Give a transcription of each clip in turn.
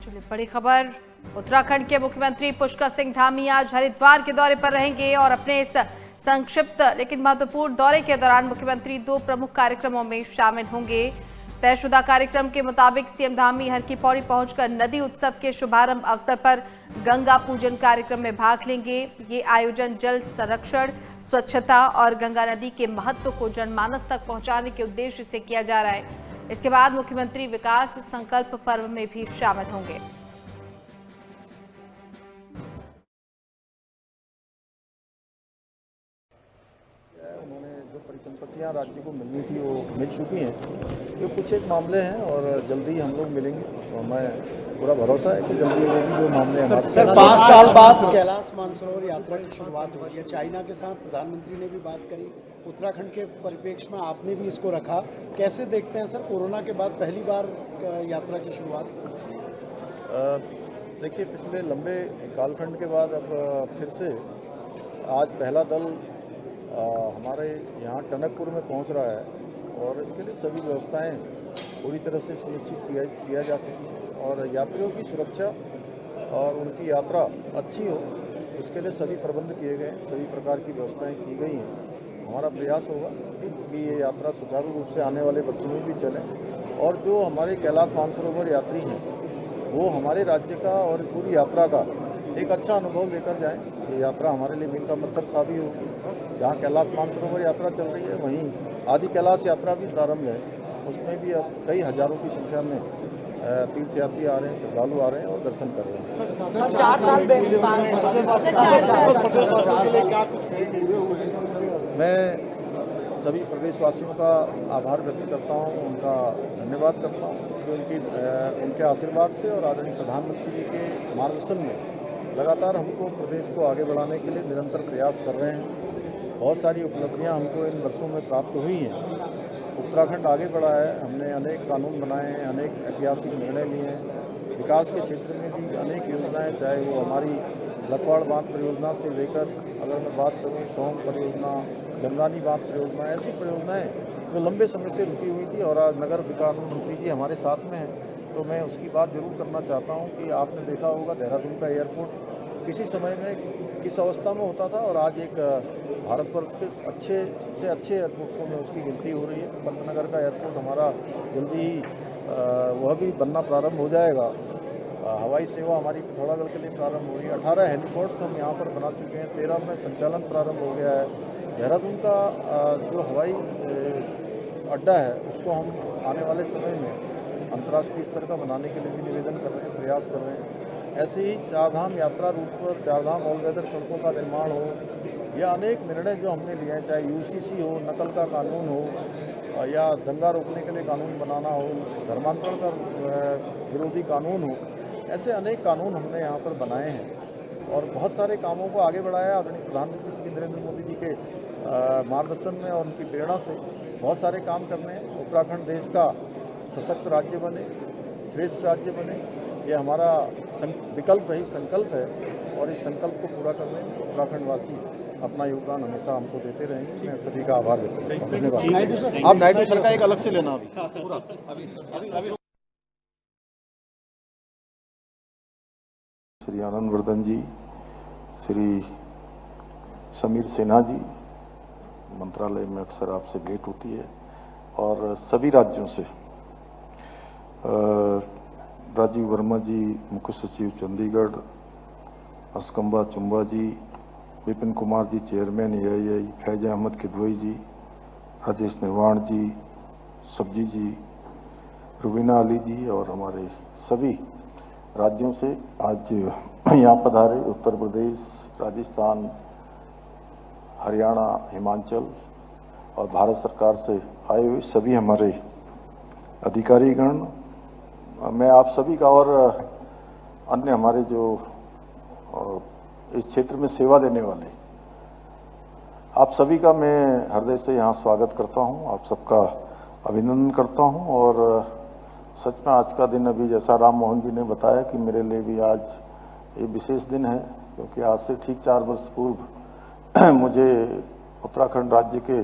चलिए बड़ी खबर, उत्तराखंड के मुख्यमंत्री पुष्कर सिंह धामी आज हरिद्वार के दौरे पर रहेंगे और अपने इस संक्षिप्त लेकिन महत्वपूर्ण दौरे के दौरान मुख्यमंत्री 2 प्रमुख कार्यक्रमों में शामिल होंगे। तयशुदा कार्यक्रम के मुताबिक सीएम धामी हर की पौड़ी पहुंचकर नदी उत्सव के शुभारंभ अवसर पर गंगा पूजन कार्यक्रम में भाग लेंगे। ये आयोजन जल संरक्षण, स्वच्छता और गंगा नदी के महत्व को जनमानस तक पहुंचाने के उद्देश्य से किया जा रहा है। इसके बाद मुख्यमंत्री विकास संकल्प पर्व में भी शामिल होंगे। उन्होंने जो परिसंपत्तियां राज्य को मिलनी थी वो मिल चुकी हैं। ये कुछ एक मामले हैं और जल्दी ही हम लोग मिलेंगे। तो हमें पूरा भरोसा है कि जल्दी वो भी जो मामले हमारे सर 5 साल बाद कैलाश मानसरोवर यात्रा की शुरुआत हुई है। चाइना के साथ प्रधानमंत्री ने भी बात करी, उत्तराखंड के परिप्रेक्ष्य में आपने भी इसको रखा। कैसे देखते हैं सर, कोरोना के बाद पहली बार यात्रा की शुरुआत? देखिए, पिछले लंबे कालखंड के बाद अब फिर से आज पहला दल हमारे यहाँ टनकपुर में पहुँच रहा है और इसके लिए सभी व्यवस्थाएं पूरी तरह से सुनिश्चित किया जा चुकी है और यात्रियों की सुरक्षा और उनकी यात्रा अच्छी हो इसके लिए सभी प्रबंध किए गए, सभी प्रकार की व्यवस्थाएं की गई हैं। हमारा प्रयास होगा कि ये यात्रा सुचारू रूप से आने वाले वर्षों में भी चले और जो हमारे कैलाश मानसरोवर यात्री हैं वो हमारे राज्य का और पूरी यात्रा का एक अच्छा अनुभव लेकर जाएं। ये यात्रा हमारे लिए मील का पत्थर साबित होगी। जहाँ कैलाश मानसरोवर यात्रा चल रही है वहीं आदि कैलाश यात्रा भी प्रारंभ है। उसमें भी अब कई हजारों की संख्या में तीर्थयात्री आ रहे हैं, श्रद्धालु आ रहे हैं और दर्शन कर रहे हैं। 4 साल मैं सभी प्रदेशवासियों का आभार व्यक्त करता हूं, उनका धन्यवाद करता हूं कि उनके आशीर्वाद से और आदरणीय प्रधानमंत्री जी के मार्गदर्शन में लगातार हमको प्रदेश को आगे बढ़ाने के लिए निरंतर प्रयास कर रहे हैं। बहुत सारी उपलब्धियां हमको इन वर्षों में प्राप्त हुई हैं। उत्तराखंड आगे बढ़ा है, हमने अनेक कानून बनाए हैं, अनेक ऐतिहासिक निर्णय लिए हैं। विकास के क्षेत्र में भी अनेक योजनाएं, चाहे वो हमारी लखवाड़ बांध परियोजना से लेकर अगर मैं बात करूँ सोम परियोजना, जमदानी बांध परियोजना, ऐसी परियोजनाएं जो लंबे समय से रुकी हुई थी और आज नगर विकास मंत्री जी हमारे साथ में हैं तो मैं उसकी बात जरूर करना चाहता हूं कि आपने देखा होगा देहरादून का एयरपोर्ट किसी समय में किस अवस्था में होता था और आज एक भारतवर्ष के अच्छे से अच्छे एयरपोर्ट्सों में उसकी गिनती हो रही है। पंतनगर का एयरपोर्ट हमारा जल्दी ही वह भी बनना प्रारंभ हो जाएगा। हवाई सेवा हमारी पिथौरागढ़ के लिए प्रारंभ हो रही है। 18 हेलीपोर्ट्स हम यहाँ पर बना चुके हैं, 13 में संचालन प्रारंभ हो गया है। देहरादून का जो हवाई अड्डा है उसको हम आने वाले समय में अंतर्राष्ट्रीय स्तर का बनाने के लिए भी निवेदन कर रहे हैं, प्रयास कर रहे हैं। ऐसे ही चारधाम यात्रा रूट पर चारधाम ऑल वेदर सड़कों का निर्माण हो या अनेक निर्णय जो हमने लिए हैं, चाहे यूसीसी हो, नकल का कानून हो या दंगा रोकने के लिए कानून बनाना हो, धर्मांतरण का विरोधी कानून हो, ऐसे अनेक कानून हमने यहाँ पर बनाए हैं और बहुत सारे कामों को आगे बढ़ाया। आदरणीय प्रधानमंत्री श्री नरेंद्र मोदी जी के मार्गदर्शन में और उनकी प्रेरणा से बहुत सारे काम करने हैं। उत्तराखंड देश का सशक्त राज्य बने, श्रेष्ठ राज्य बने, ये हमारा विकल्प रही संकल्प है और इस संकल्प को पूरा करने में उत्तराखंड वासी अपना योगदान हमेशा हमको देते रहेंगे। मैं सभी का आभार व्यक्त करता हूँ। धन्यवाद। आप नायडू सर का एक अलग से लेना पूरा अभी श्री आनंद वर्धन जी, श्री समीर सिन्हा जी, मंत्रालय में अक्सर आपसे भेंट होती है और सभी राज्यों से राजीव वर्मा जी, मुख्य सचिव चंडीगढ़, असकंबा चुम्बा जी, विपिन कुमार जी, चेयरमैन एआईआई, फैज अहमद किदवई जी, राजेश निर्वाण जी, सब्जी जी, रुबीना अली जी और हमारे सभी राज्यों से आज यहाँ पधारे। उत्तर प्रदेश, राजस्थान, हरियाणा, हिमाचल और भारत सरकार से आए हुए सभी हमारे अधिकारीगण, मैं आप सभी का और अन्य हमारे जो इस क्षेत्र में सेवा देने वाले आप सभी का मैं हृदय से यहाँ स्वागत करता हूँ, आप सबका अभिनंदन करता हूँ। और सच में आज का दिन, अभी जैसा राम मोहन जी ने बताया कि मेरे लिए भी आज ये विशेष दिन है क्योंकि आज से ठीक 4 वर्ष पूर्व मुझे उत्तराखंड राज्य के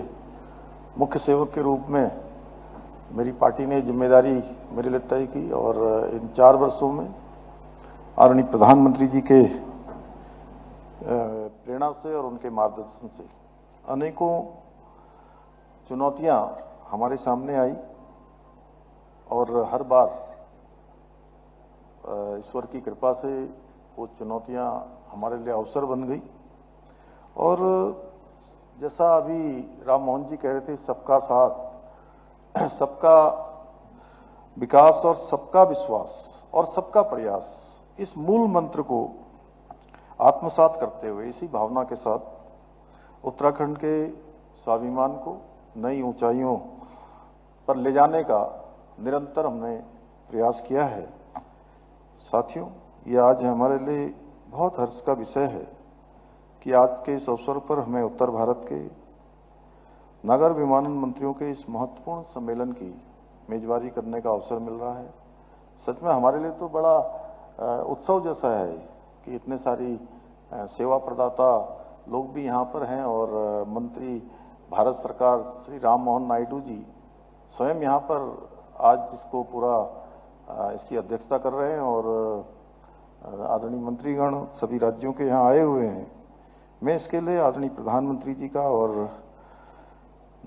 मुख्य सेवक के रूप में मेरी पार्टी ने जिम्मेदारी मेरे लिए तय की और इन 4 वर्षों में आदरणीय प्रधानमंत्री जी के प्रेरणा से और उनके मार्गदर्शन से अनेकों चुनौतियां हमारे सामने आई और हर बार ईश्वर की कृपा से वो चुनौतियां हमारे लिए अवसर बन गई। और जैसा अभी राम मोहन जी कह रहे थे, सबका साथ, सबका विकास और सबका विश्वास और सबका प्रयास, इस मूल मंत्र को आत्मसात करते हुए, इसी भावना के साथ उत्तराखंड के स्वाभिमान को नई ऊंचाइयों पर ले जाने का निरंतर हमने प्रयास किया है। साथियों, ये आज हमारे लिए बहुत हर्ष का विषय है कि आज के इस अवसर पर हमें उत्तर भारत के नागर विमानन मंत्रियों के इस महत्वपूर्ण सम्मेलन की मेजबानी करने का अवसर मिल रहा है। सच में हमारे लिए तो बड़ा उत्सव जैसा है कि इतने सारी सेवा प्रदाता लोग भी यहाँ पर हैं और मंत्री भारत सरकार श्री राम मोहन नायडू जी स्वयं यहाँ पर आज इसको पूरा इसकी अध्यक्षता कर रहे हैं और आदरणीय मंत्रीगण सभी राज्यों के यहाँ आए हुए हैं। मैं इसके लिए आदरणीय प्रधानमंत्री जी का और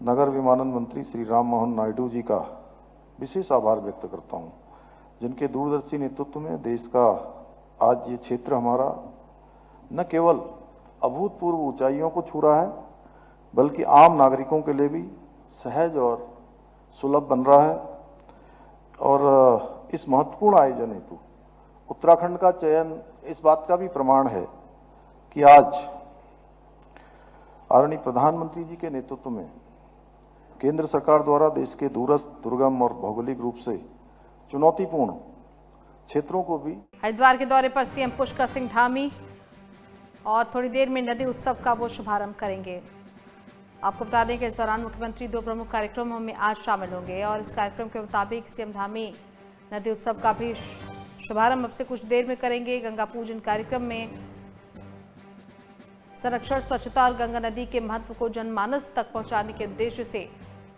नगर विमानन मंत्री श्री राम मोहन नायडू जी का विशेष आभार व्यक्त करता हूँ, जिनके दूरदर्शी नेतृत्व में देश का आज ये क्षेत्र हमारा न केवल अभूतपूर्व ऊंचाइयों को छू रहा है, बल्कि आम नागरिकों के लिए भी सहज और सुलभ बन रहा है। और इस महत्वपूर्ण आयोजन हेतु उत्तराखंड का चयन इस बात का भी प्रमाण है कि आज आदरणीय प्रधानमंत्री जी के नेतृत्व में केंद्र सरकार द्वारा देश के दूरस्थ, दुर्गम और भौगोलिक रूप से चुनौतीपूर्ण क्षेत्रों को भी। हरिद्वार के दौरे पर सीएम पुष्कर सिंह धामी और थोड़ी देर में नदी उत्सव का वो शुभारंभ करेंगे। आपको बता दें कि इस दौरान मुख्यमंत्री 2 प्रमुख कार्यक्रमों में आज शामिल होंगे और इस कार्यक्रम के मुताबिक सीएम धामी नदी उत्सव का भी शुभारंभ अब से कुछ देर में करेंगे। गंगा पूजन कार्यक्रम में संरक्षण, स्वच्छता और गंगा नदी के महत्व को जनमानस तक पहुंचाने के उद्देश्य से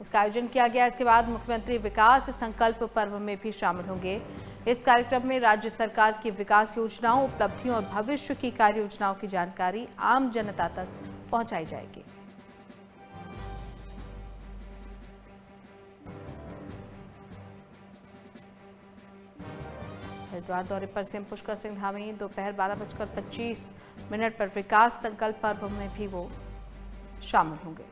इसका आयोजन किया गया। इसके बाद मुख्यमंत्री विकास संकल्प पर्व में भी शामिल होंगे। इस कार्यक्रम में राज्य सरकार की विकास योजनाओं, उपलब्धियों और भविष्य की कार्य योजनाओं की जानकारी आम जनता तक पहुंचाई जाएगी। हरिद्वार दौरे पर सीएम पुष्कर सिंह धामी दोपहर 12:25 पर विकास संकल्प पर्व में भी वो शामिल होंगे।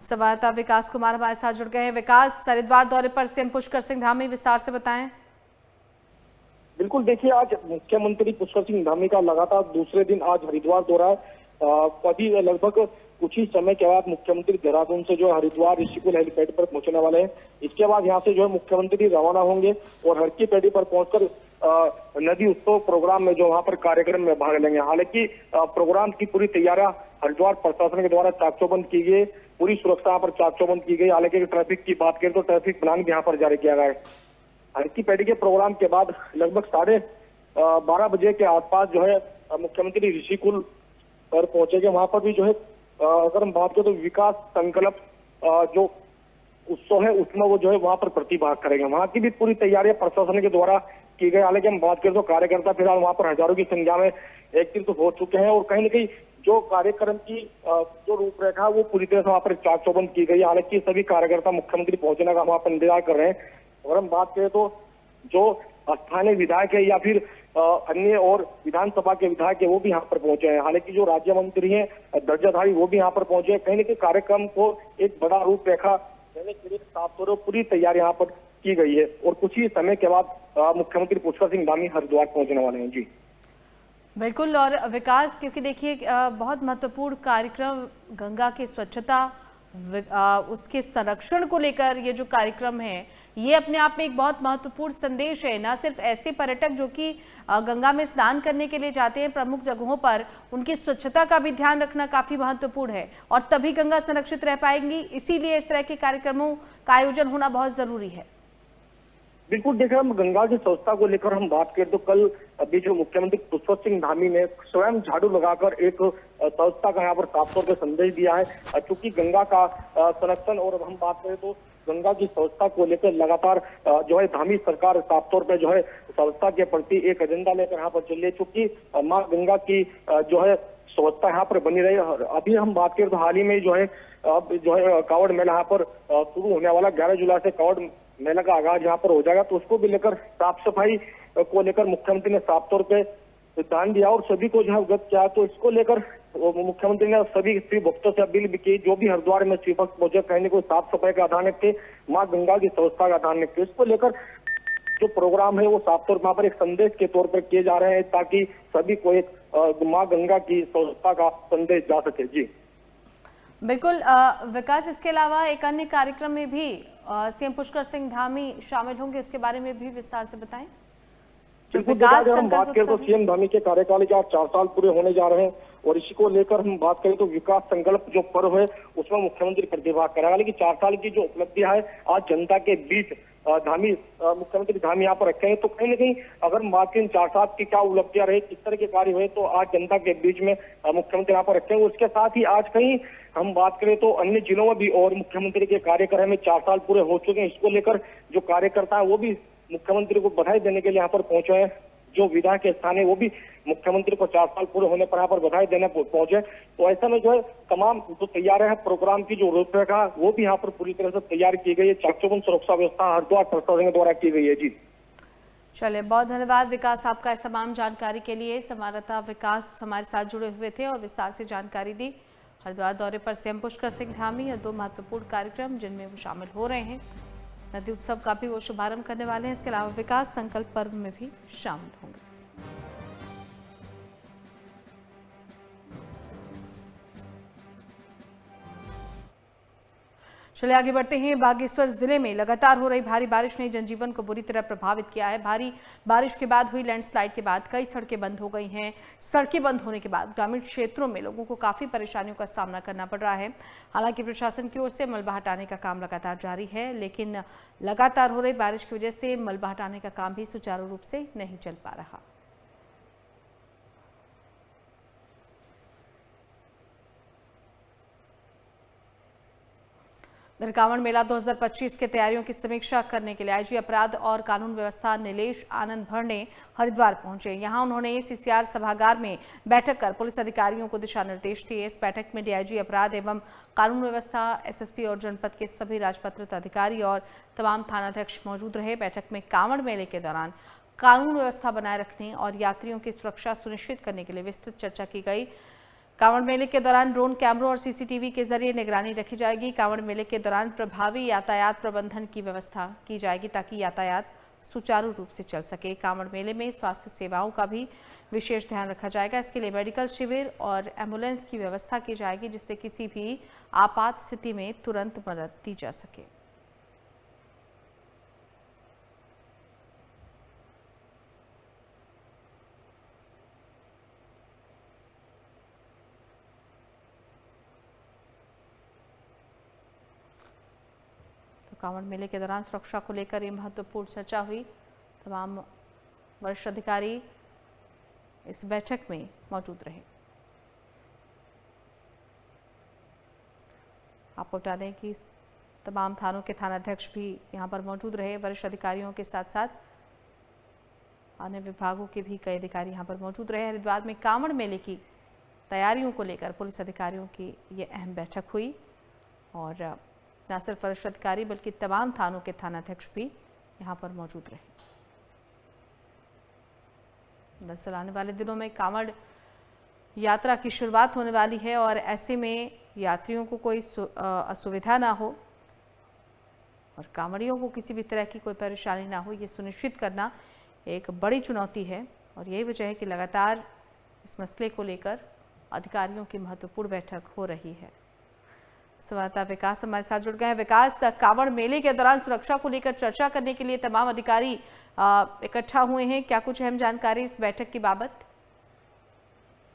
संवाददाता विकास कुमार हमारे साथ जुड़ गए हैं। विकास, हरिद्वार दौरे पर सीएम पुष्कर सिंह धामी, विस्तार से बताएं। बिल्कुल, देखिए आज मुख्यमंत्री पुष्कर सिंह धामी का लगातार दूसरे दिन आज हरिद्वार दौरा है। अभी लगभग कुछ ही समय के बाद मुख्यमंत्री देहरादून से जो हरिद्वार ऋषिकुल हेलीपैड पर पहुंचने वाले हैं। इसके बाद यहां से जो है मुख्यमंत्री रवाना होंगे और हरकी पैड़ी पर पहुंचकर नदी उत्सव प्रोग्राम में जो वहां पर कार्यक्रम में भाग लेंगे। हालांकि प्रोग्राम की पूरी तैयारियां हरिद्वार प्रशासन के द्वारा चाक-चौबंद की गई, पूरी सुरक्षा यहाँ पर चाक-चौबंद की गई। हालांकि ट्रैफिक की बात करें तो ट्रैफिक प्लान भी यहाँ पर जारी किया गया है। हरकी पैड़ी के प्रोग्राम के बाद लगभग 12:30 बजे के आसपास जो है मुख्यमंत्री ऋषिकुल पर पहुंचेंगे। वहां पर भी जो है अगर हम बात करें तो विकास संकल्प जो उत्सव है उसमें वो जो है वहां पर प्रतिभाग करेंगे। वहां की भी पूरी तैयारियां प्रशासन के द्वारा की गई। हालांकि हम बात करें तो कार्यकर्ता फिलहाल वहां पर हजारों की संख्या में एकत्रित हो चुके हैं और कहीं न कहीं जो कार्यक्रम की जो रूपरेखा वो पूरी तरह से वहां पर चाक-चौबंद की गई। हालांकि सभी कार्यकर्ता मुख्यमंत्री पहुंचने का वहां पर इंतजार कर रहे हैं। और हम बात करें तो जो स्थानीय विधायक है या फिर अन्य और विधानसभा के विधायक है वो भी यहाँ पर पहुंचे हैं। हालांकि जो राज्य मंत्री हैं दर्जाधारी वो भी यहाँ पर पहुंचे हैं। कहीं न कहीं कार्यक्रम को एक बड़ा रूपरेखा देने के लिए साफ तौर पर पूरी तैयारी यहाँ पर की गई है और कुछ ही समय के बाद मुख्यमंत्री पुष्कर सिंह धामी हरिद्वार पहुंचने वाले हैं। जी बिल्कुल। और विकास, क्योंकि देखिए बहुत महत्वपूर्ण कार्यक्रम गंगा की स्वच्छता, उसके संरक्षण को लेकर ये जो कार्यक्रम है ये अपने आप में एक बहुत महत्वपूर्ण संदेश है। न सिर्फ ऐसे पर्यटक जो कि गंगा में स्नान करने के लिए जाते हैं प्रमुख जगहों पर, उनकी स्वच्छता का भी ध्यान रखना काफी महत्वपूर्ण है और तभी गंगा संरक्षित रह पाएंगी। इसीलिए इस तरह के कार्यक्रमों का आयोजन होना बहुत जरूरी है। बिल्कुल देखिए, हम गंगा की स्वच्छता को लेकर हम बात करें तो कल अभी जो मुख्यमंत्री पुष्कर सिंह धामी ने स्वयं झाड़ू लगाकर एक स्वच्छता का यहाँ पर साफ तौर पर संदेश दिया है। क्योंकि गंगा का संरक्षण और हम बात करें तो गंगा की स्वच्छता को लेकर लगातार जो है धामी सरकार साफ तौर पर जो है स्वच्छता के प्रति एक एजेंडा लेकर यहाँ पर चल रही है। चूंकि माँ गंगा की जो है स्वच्छता यहाँ पर बनी रही। अभी हम बात करें तो हाल ही में जो है कांवड़ मेला यहाँ पर शुरू होने वाला 11 जुलाई से कांवड़ मेला का आगाज यहाँ पर हो जाएगा, तो उसको भी लेकर साफ सफाई को लेकर मुख्यमंत्री ने साफ तौर पे ध्यान दिया और सभी को जो है अवगत किया। तो इसको लेकर मुख्यमंत्री ने सभी शिव भक्तों से अपील भी की, जो भी हरिद्वार में शिव भक्त पहुंचे कहने को साफ सफाई का ध्यान रखे, माँ गंगा की स्वच्छता का ध्यान रखे। इसको लेकर जो प्रोग्राम है वो साफ तौर पर एक संदेश के तौर पर किए जा रहे हैं, ताकि सभी को एक माँ गंगा की स्वच्छता का संदेश जा सके। जी बिल्कुल विकास, इसके अलावा एक अन्य कार्यक्रम में भी सीएम पुष्कर सिंह धामी शामिल होंगे, उसके बारे में भी विस्तार से बताएं। अगर हम बात करें तो सीएम धामी के कार्यकाल के आज 4 साल पूरे होने जा रहे हैं और इसी को लेकर हम बात करें तो विकास संकल्प जो पर्व है उसमें मुख्यमंत्री प्रतिभाग करेगा। लेकिन 4 साल की जो उपलब्धियां है आज जनता के बीच धामी मुख्यमंत्री धामी यहाँ पर रखे हैं। तो कहीं ना कहीं अगर हम बात करें 4 साल की क्या उपलब्धियां रहे, किस तरह के कार्य हुए, तो आज जनता के बीच में मुख्यमंत्री यहाँ पर रखे हैं। उसके साथ ही आज कहीं हम बात करें तो अन्य जिलों में भी और मुख्यमंत्री के कार्यक्रम में 4 साल पूरे हो चुके हैं। इसको लेकर जो कार्यकर्ता है वो भी मुख्यमंत्री को बधाई देने के लिए यहाँ पर पहुंचे हैं। जो विधायक के स्थान है वो भी मुख्यमंत्री को 4 साल पूरे होने पर यहाँ पर बधाई देने पहुंचे। तो ऐसा में जो है तमाम जो तैयार है प्रोग्राम की जो रूपरेखा वो भी यहाँ पर पूरी तरह से तैयार की गई है। चाक-चौबंद सुरक्षा व्यवस्था हरिद्वार प्रशासन द्वारा की गई है। जी चलिए, बहुत धन्यवाद विकास आपका इस तमाम जानकारी के लिए। संवाददाता विकास हमारे साथ जुड़े हुए थे और विस्तार से जानकारी दी। हरिद्वार दौरे पर सीएम पुष्कर सिंह धामी और 2 महत्वपूर्ण कार्यक्रम जिनमें वो शामिल हो रहे हैं। नदी उत्सव का भी वो शुभारंभ करने वाले हैं। इसके अलावा विकास संकल्प पर्व में भी शामिल होंगे। चलिए आगे बढ़ते हैं। बागेश्वर जिले में लगातार हो रही भारी बारिश ने जनजीवन को बुरी तरह प्रभावित किया है। भारी बारिश के बाद हुई लैंडस्लाइड के बाद कई सड़कें बंद हो गई हैं। सड़कें बंद होने के बाद ग्रामीण क्षेत्रों में लोगों को काफी परेशानियों का सामना करना पड़ रहा है। हालांकि प्रशासन की ओर से मलबा हटाने का काम लगातार जारी है, लेकिन लगातार हो रही बारिश की वजह से मलबा हटाने का काम भी सुचारू रूप से नहीं चल पा रहा। कांवड़ मेला 2025 के तैयारियों की समीक्षा करने के लिए आईजी अपराध और कानून व्यवस्था नीलेश आनंद भर ने हरिद्वार पहुंचे। यहां उन्होंने सीसीआर सभागार में बैठक कर पुलिस अधिकारियों को दिशा निर्देश दिए। इस बैठक में डीआईजी अपराध एवं कानून व्यवस्था, एसएसपी और जनपद के सभी राजपत्रित अधिकारी और तमाम थानाध्यक्ष मौजूद रहे। बैठक में कांवड़ मेले के दौरान कानून व्यवस्था बनाए रखने और यात्रियों की सुरक्षा सुनिश्चित करने के लिए विस्तृत चर्चा की गई। कांवड़ मेले के दौरान ड्रोन कैमरों और सीसीटीवी के जरिए निगरानी रखी जाएगी। कांवड़ मेले के दौरान प्रभावी यातायात प्रबंधन की व्यवस्था की जाएगी ताकि यातायात सुचारू रूप से चल सके। कांवड़ मेले में स्वास्थ्य सेवाओं का भी विशेष ध्यान रखा जाएगा। इसके लिए मेडिकल शिविर और एम्बुलेंस की व्यवस्था की जाएगी, जिससे किसी भी आपात स्थिति में तुरंत मदद दी जा सके। कांवड़ मेले के दौरान सुरक्षा को लेकर ये महत्वपूर्ण चर्चा हुई। तमाम वरिष्ठ अधिकारी इस बैठक में मौजूद रहे। आपको बता दें कि तमाम थानों के थानाध्यक्ष भी यहां पर मौजूद रहे। वरिष्ठ अधिकारियों के साथ साथ अन्य विभागों के भी कई अधिकारी यहां पर मौजूद रहे। हरिद्वार में कांवड़ मेले की तैयारियों को लेकर पुलिस अधिकारियों की ये अहम बैठक हुई और न सिर्फ वरिष्ठ अधिकारी बल्कि तमाम थानों के थानाध्यक्ष भी यहां पर मौजूद रहे। दरअसल आने वाले दिनों में कांवड़ यात्रा की शुरुआत होने वाली है और ऐसे में यात्रियों को कोई असुविधा ना हो और कांवड़ियों को किसी भी तरह की कोई परेशानी ना हो, ये सुनिश्चित करना एक बड़ी चुनौती है। और यही वजह है कि लगातार इस मसले को लेकर अधिकारियों की महत्वपूर्ण बैठक हो रही है। संवाददाता विकास हमारे साथ जुड़ गए हैं। विकास, कांवड़ मेले के दौरान सुरक्षा को लेकर चर्चा करने के लिए तमाम अधिकारी इकट्ठा हुए हैं, क्या कुछ अहम जानकारी इस बैठक की बाबत?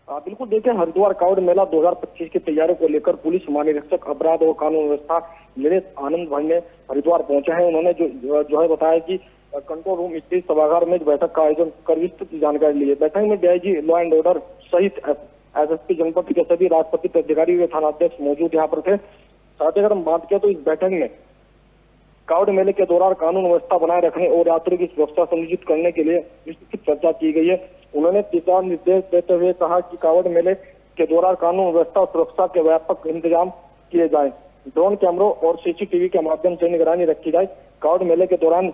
बिल्कुल देखिए, हरिद्वार कांवड़ मेला 2025 की तैयारियों को लेकर पुलिस महानिरीक्षक अपराध और कानून व्यवस्था नीलेश आनंद भाई ने हरिद्वार पहुंचे हैं। उन्होंने जो है बताया कि कंट्रोल रूम स्थित सभागार में बैठक का आयोजन कर विस्तृत जानकारी ली है। बैठक में डीआईजी लॉ एंड ऑर्डर सहित एसएसपी जनपद के सभी राजपत्रित अधिकारी व थानाध्यक्ष मौजूद यहाँ पर थे। साथ ही अगर हम बात करें तो इस बैठक में कावड़ मेले के दौरान कानून व्यवस्था बनाए रखने और यात्रियों की सुरक्षा सुनिश्चित करने के लिए विस्तृत चर्चा की गई है। उन्होंने दिशा निर्देश देते हुए कहा कि कावड़ मेले के दौरान कानून व्यवस्था और सुरक्षा के व्यापक इंतजाम किए जाए, ड्रोन कैमरों और सीसीटीवी के माध्यम से निगरानी रखी जाए, कावड़ मेले के दौरान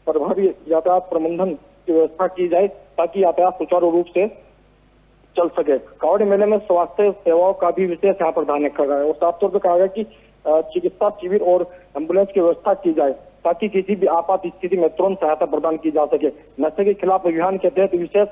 प्रभावी यातायात प्रबंधन की व्यवस्था की जाए ताकि यातायात सुचारू रूप से चल सके। कावड़ मेले में स्वास्थ्य सेवाओं का भी विशेष यहाँ पर ध्यान रखा गया है और साफ तौर पर कहा गया कि चिकित्सा शिविर और एम्बुलेंस की व्यवस्था की जाए ताकि किसी भी आपात स्थिति में तुरंत सहायता प्रदान की जा सके। नशे के खिलाफ अभियान के तहत विशेष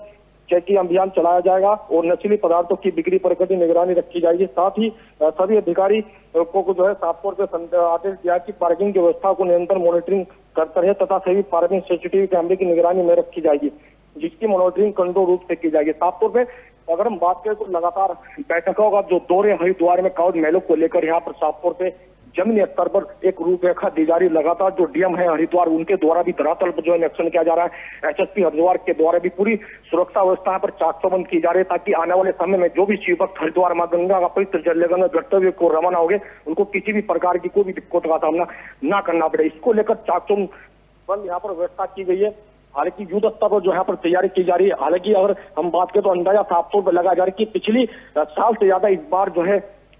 चेकिंग अभियान चलाया जाएगा और नशीली पदार्थों की बिक्री पर कड़ी निगरानी रखी जाएगी। साथ ही सभी अधिकारी को जो है साफ तौर पर आदेश दिया कि पार्किंग की व्यवस्था को निरंतर मॉनिटरिंग करते रहे तथा सभी पार्किंग सीसीटीवी कैमरे की निगरानी में रखी जाएगी, जिसकी मॉनिटरिंग कंट्रोल रूप से की जाएगी। साफ तौर पर अगर हम बात करें तो लगातार बैठकों का जो दौरे हरिद्वार में कावड़ मेलों को लेकर यहाँ पर साफ तौर पे जमीनी स्तर पर एक रूपरेखा दी जा रही। लगातार जो डीएम है हरिद्वार उनके द्वारा भी धरातल पर जो है निरीक्षण किया जा रहा है। एसएसपी हरिद्वार के द्वारा भी पूरी सुरक्षा व्यवस्था यहाँ पर चाकचौबंद की जा रही है ताकि आने वाले समय में जो भी शिव भक्त हरिद्वार मां गंगा का पवित्र जल लेकर में कर्तव्य को रवाना हो गए उनको किसी भी प्रकार की कोई भी दिक्कत का सामना ना करना पड़े, इसको लेकर चाकचौबंद यहाँ पर व्यवस्था की गई है। हालांकि युद्ध स्तर पर जो यहाँ पर तैयारी की जा रही है। हालांकि अगर हम बात करें तो अंदाजा साफ तौर पर लगाया जा रहा है कि पिछली साल से ज्यादा इस बार जो है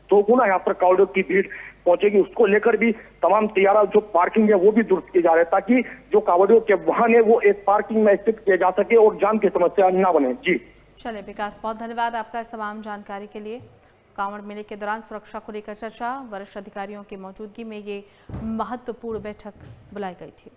2 गुना यहाँ पर कावड़ियों की भीड़ पहुंचेगी। उसको लेकर भी तमाम तैयारा जो पार्किंग है वो भी दुरुस्त की जा रही है ताकि जो कावड़ियों के वाहन है वो एक पार्किंग में स्थित किया जा सके और जाम की समस्या न बने। जी चलिए विकास, बहुत धन्यवाद आपका इस तमाम जानकारी के लिए। कांवड़ मेले के दौरान सुरक्षा को लेकर चर्चा, वरिष्ठ अधिकारियों की मौजूदगी में ये महत्वपूर्ण बैठक बुलाई गई थी।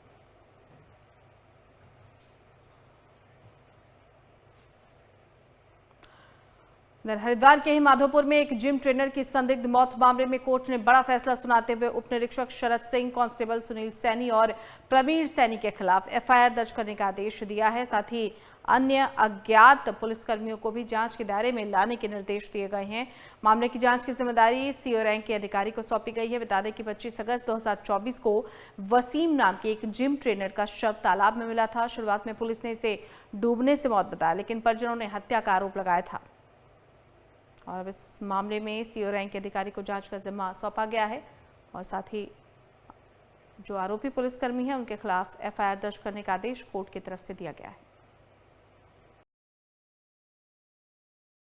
हरिद्वार के ही माधोपुर में एक जिम ट्रेनर की संदिग्ध मौत मामले में कोर्ट ने बड़ा फैसला सुनाते हुए उप निरीक्षक शरद सिंह, कांस्टेबल सुनील सैनी और प्रवीण सैनी के खिलाफ एफआईआर दर्ज करने का आदेश दिया है। साथ ही अन्य अज्ञात पुलिसकर्मियों को भी जांच के दायरे में लाने के निर्देश दिए गए हैं। मामले की जांच की जिम्मेदारी सीओ रैंक के अधिकारी को सौंपी गई है। बता दें कि 25 अगस्त 2024 को वसीम नाम के एक जिम ट्रेनर का शव तालाब में मिला था। शुरुआत में पुलिस ने इसे डूबने से मौत बताया, लेकिन परिजनों ने हत्या का आरोप लगाया था और अब इस मामले में सीओ रैंक के अधिकारी को जांच का जिम्मा सौंपा गया है और साथ ही जो आरोपी पुलिसकर्मी हैं उनके खिलाफ एफआईआर दर्ज करने का आदेश कोर्ट की तरफ से दिया गया है।